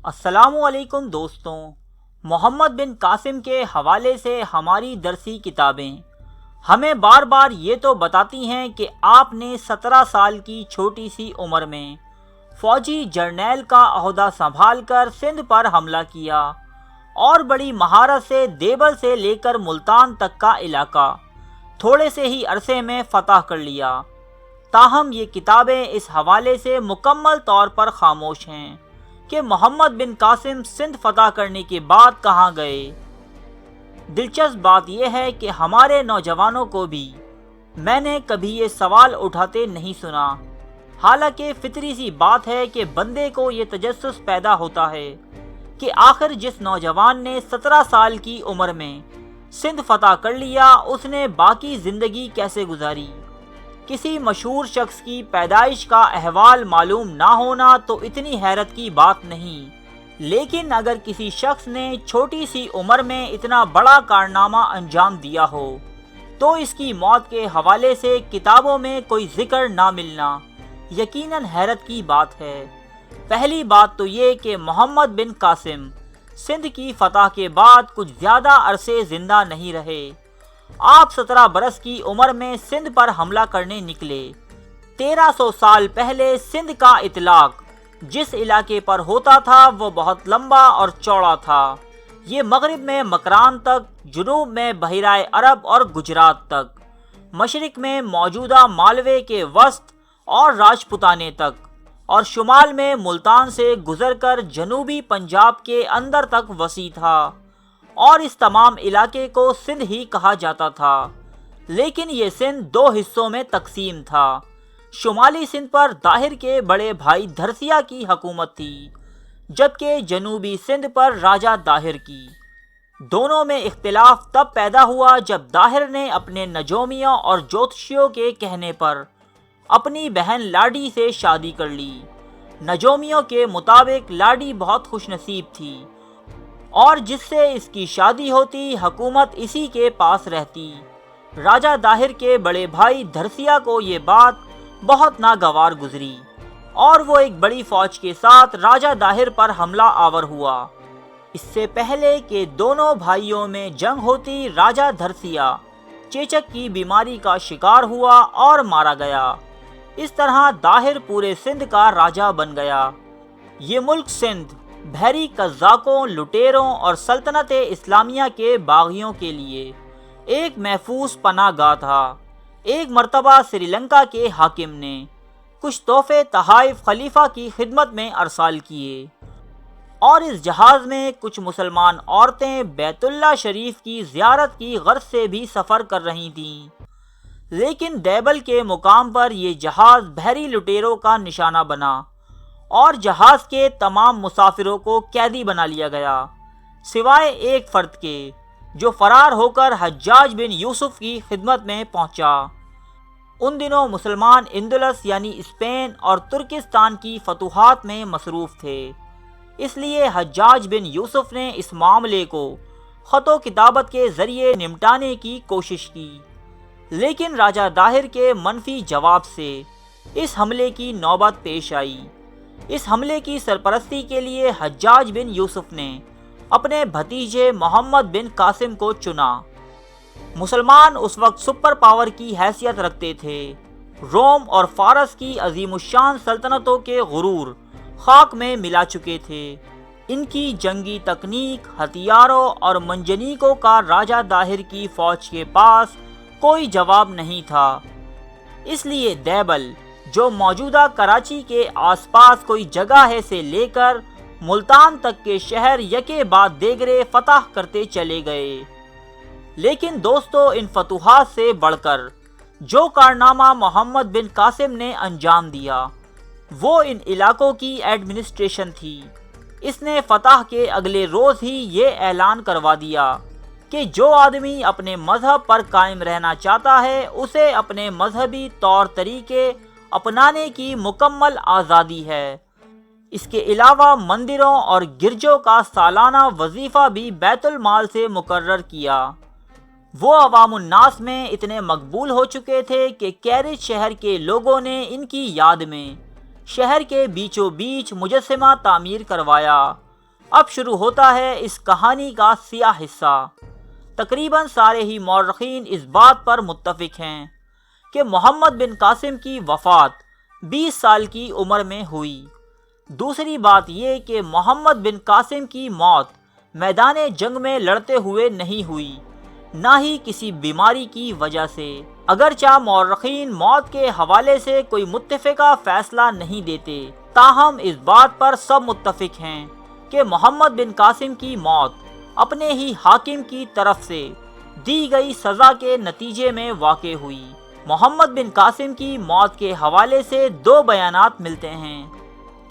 السلام علیکم دوستوں، محمد بن قاسم کے حوالے سے ہماری درسی کتابیں ہمیں بار بار یہ تو بتاتی ہیں کہ آپ نے 17 سال کی چھوٹی سی عمر میں فوجی جرنیل کا عہدہ سنبھال کر سندھ پر حملہ کیا اور بڑی مہارت سے دیبل سے لے کر ملتان تک کا علاقہ تھوڑے سے ہی عرصے میں فتح کر لیا۔ تاہم یہ کتابیں اس حوالے سے مکمل طور پر خاموش ہیں کہ محمد بن قاسم سندھ فتح کرنے کے بعد کہاں گئے۔ دلچسپ بات یہ ہے کہ ہمارے نوجوانوں کو بھی میں نے کبھی یہ سوال اٹھاتے نہیں سنا، حالانکہ فطری سی بات ہے کہ بندے کو یہ تجسس پیدا ہوتا ہے کہ آخر جس نوجوان نے 17 سال کی عمر میں سندھ فتح کر لیا، اس نے باقی زندگی کیسے گزاری۔ کسی مشہور شخص کی پیدائش کا احوال معلوم نہ ہونا تو اتنی حیرت کی بات نہیں، لیکن اگر کسی شخص نے چھوٹی سی عمر میں اتنا بڑا کارنامہ انجام دیا ہو تو اس کی موت کے حوالے سے کتابوں میں کوئی ذکر نہ ملنا یقیناً حیرت کی بات ہے۔ پہلی بات تو یہ کہ محمد بن قاسم سندھ کی فتح کے بعد کچھ زیادہ عرصے زندہ نہیں رہے۔ آپ 17 برس کی عمر میں سندھ پر حملہ کرنے نکلے۔ 1300 سال پہلے سندھ کا اطلاق جس علاقے پر ہوتا تھا وہ بہت لمبا اور چوڑا تھا۔ یہ مغرب میں مکران تک، جنوب میں بحیرہ عرب اور گجرات تک، مشرق میں موجودہ مالوے کے وسط اور راجپوتانے تک، اور شمال میں ملتان سے گزر کر جنوبی پنجاب کے اندر تک وسیع تھا، اور اس تمام علاقے کو سندھ ہی کہا جاتا تھا۔ لیکن یہ سندھ 2 حصوں میں تقسیم تھا۔ شمالی سندھ پر داہر کے بڑے بھائی دھرسیا کی حکومت تھی، جبکہ جنوبی سندھ پر راجہ داہر کی۔ دونوں میں اختلاف تب پیدا ہوا جب داہر نے اپنے نجومیوں اور جوتشیوں کے کہنے پر اپنی بہن لاڈی سے شادی کر لی۔ نجومیوں کے مطابق لاڈی بہت خوش نصیب تھی، اور جس سے اس کی شادی ہوتی حکومت اسی کے پاس رہتی۔ راجہ داہر کے بڑے بھائی دھرسیا کو یہ بات بہت ناگوار گزری، اور وہ ایک بڑی فوج کے ساتھ راجہ داہر پر حملہ آور ہوا۔ اس سے پہلے کہ دونوں بھائیوں میں جنگ ہوتی، راجہ دھرسیا چیچک کی بیماری کا شکار ہوا اور مارا گیا۔ اس طرح داہر پورے سندھ کا راجہ بن گیا۔ یہ ملک سندھ بحری قزاقوں، لٹیروں اور سلطنت اسلامیہ کے باغیوں کے لیے ایک محفوظ پناہ گاہ تھا۔ ایک مرتبہ سری لنکا کے حاکم نے کچھ تحفے تحائف خلیفہ کی خدمت میں ارسال کیے، اور اس جہاز میں کچھ مسلمان عورتیں بیت اللہ شریف کی زیارت کی غرض سے بھی سفر کر رہی تھیں، لیکن دیبل کے مقام پر یہ جہاز بحری لٹیروں کا نشانہ بنا اور جہاز کے تمام مسافروں کو قیدی بنا لیا گیا، سوائے ایک فرد کے جو فرار ہو کر حجاج بن یوسف کی خدمت میں پہنچا۔ ان دنوں مسلمان اندلس یعنی اسپین اور ترکستان کی فتوحات میں مصروف تھے، اس لیے حجاج بن یوسف نے اس معاملے کو خط و کتابت کے ذریعے نمٹانے کی کوشش کی، لیکن راجہ داہر کے منفی جواب سے اس حملے کی نوبت پیش آئی۔ اس حملے کی سرپرستی کے لیے حجاج بن یوسف نے اپنے بھتیجے محمد بن قاسم کو چنا۔ مسلمان اس وقت سپر پاور کی حیثیت رکھتے تھے۔ روم اور فارس کی عظیم الشان سلطنتوں کے غرور خاک میں ملا چکے تھے۔ ان کی جنگی تکنیک، ہتھیاروں اور منجنیقوں کا راجہ داہر کی فوج کے پاس کوئی جواب نہیں تھا۔ اس لیے دیبل، جو موجودہ کراچی کے آس پاس کوئی جگہ ہے، سے لے کر ملتان تک کے شہر یکے بعد دیگرے فتح کرتے چلے گئے۔ لیکن دوستو، ان فتوحات سے بڑھ کر جو کارنامہ محمد بن قاسم نے انجام دیا وہ ان علاقوں کی ایڈمنسٹریشن تھی۔ اس نے فتح کے اگلے روز ہی یہ اعلان کروا دیا کہ جو آدمی اپنے مذہب پر قائم رہنا چاہتا ہے اسے اپنے مذہبی طور طریقے اپنانے کی مکمل آزادی ہے۔ اس کے علاوہ مندروں اور گرجوں کا سالانہ وظیفہ بھی بیت المال سے مقرر کیا۔ وہ عوام الناس میں اتنے مقبول ہو چکے تھے کہ کیرج شہر کے لوگوں نے ان کی یاد میں شہر کے بیچوں بیچ مجسمہ تعمیر کروایا اب شروع ہوتا ہے اس کہانی کا سیاہ حصہ۔ تقریباً سارے ہی مورخین اس بات پر متفق ہیں کہ محمد بن قاسم کی وفات 20 سال کی عمر میں ہوئی۔ دوسری بات یہ کہ محمد بن قاسم کی موت میدان جنگ میں لڑتے ہوئے نہیں ہوئی، نہ ہی کسی بیماری کی وجہ سے۔ اگرچہ مورخین موت کے حوالے سے کوئی متفقہ فیصلہ نہیں دیتے، تاہم اس بات پر سب متفق ہیں کہ محمد بن قاسم کی موت اپنے ہی حاکم کی طرف سے دی گئی سزا کے نتیجے میں واقع ہوئی۔ محمد بن قاسم کی موت کے حوالے سے 2 بیانات ملتے ہیں۔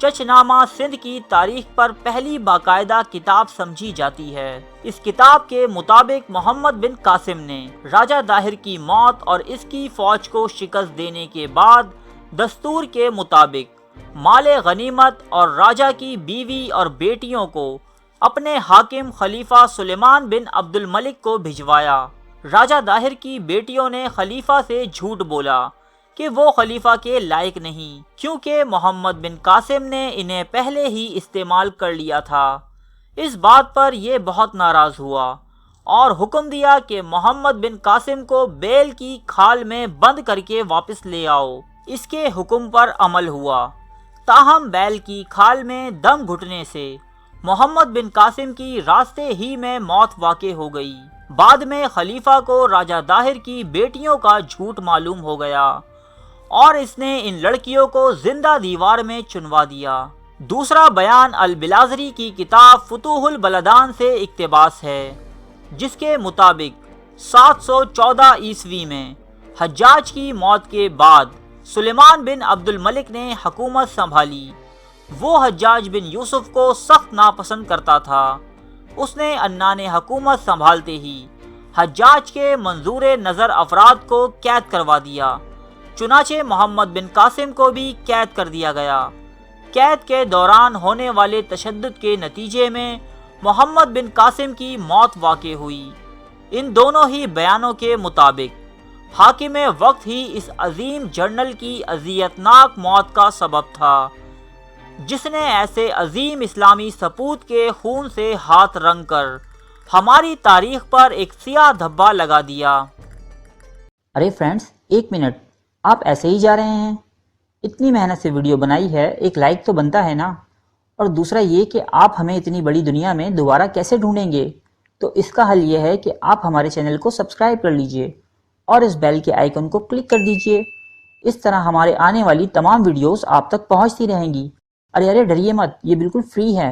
چچنامہ سندھ کی تاریخ پر پہلی باقاعدہ کتاب سمجھی جاتی ہے۔ اس کتاب کے مطابق محمد بن قاسم نے راجہ داہر کی موت اور اس کی فوج کو شکست دینے کے بعد دستور کے مطابق مال غنیمت اور راجہ کی بیوی اور بیٹیوں کو اپنے حاکم خلیفہ سلیمان بن عبد الملک کو بھجوایا۔ راجہ داہر کی بیٹیوں نے خلیفہ سے جھوٹ بولا کہ وہ خلیفہ کے لائق نہیں، کیونکہ محمد بن قاسم نے انہیں پہلے ہی استعمال کر لیا تھا۔ اس بات پر یہ بہت ناراض ہوا اور حکم دیا کہ محمد بن قاسم کو بیل کی کھال میں بند کر کے واپس لے آؤ۔ اس کے حکم پر عمل ہوا، تاہم بیل کی کھال میں دم گھٹنے سے محمد بن قاسم کی راستے ہی میں موت واقع ہو گئی۔ بعد میں خلیفہ کو راجہ داہر کی بیٹیوں کا جھوٹ معلوم ہو گیا اور اس نے ان لڑکیوں کو زندہ دیوار میں چنوا دیا۔ دوسرا بیان البلازری کی کتاب فتوح البلدان سے اقتباس ہے، جس کے مطابق 714 عیسوی میں حجاج کی موت کے بعد سلیمان بن عبد الملک نے حکومت سنبھالی۔ وہ حجاج بن یوسف کو سخت ناپسند کرتا تھا۔ اس نے عنان حکومت سنبھالتے ہی حجاج کے منظور نظر افراد کو قید کروا دیا، چنانچہ محمد بن قاسم کو بھی قید کر دیا گیا۔ قید کے دوران ہونے والے تشدد کے نتیجے میں محمد بن قاسم کی موت واقع ہوئی۔ ان دونوں ہی بیانوں کے مطابق حاکم وقت ہی اس عظیم جنرل کی اذیتناک موت کا سبب تھا، جس نے ایسے عظیم اسلامی سپوت کے خون سے ہاتھ رنگ کر ہماری تاریخ پر ایک سیاہ دھبا لگا دیا۔ ارے فرینڈز، 1 منٹ، آپ ایسے ہی جا رہے ہیں؟ اتنی محنت سے ویڈیو بنائی ہے، ایک لائک تو بنتا ہے نا؟ اور دوسرا یہ کہ آپ ہمیں اتنی بڑی دنیا میں دوبارہ کیسے ڈھونڈیں گے؟ تو اس کا حل یہ ہے کہ آپ ہمارے چینل کو سبسکرائب کر لیجئے اور اس بیل کے آئیکن کو کلک کر دیجئے۔ اس طرح ہمارے آنے والی تمام ویڈیوز آپ تک پہنچتی رہیں گی۔ ارے ڈریے مت، یہ بالکل فری ہے۔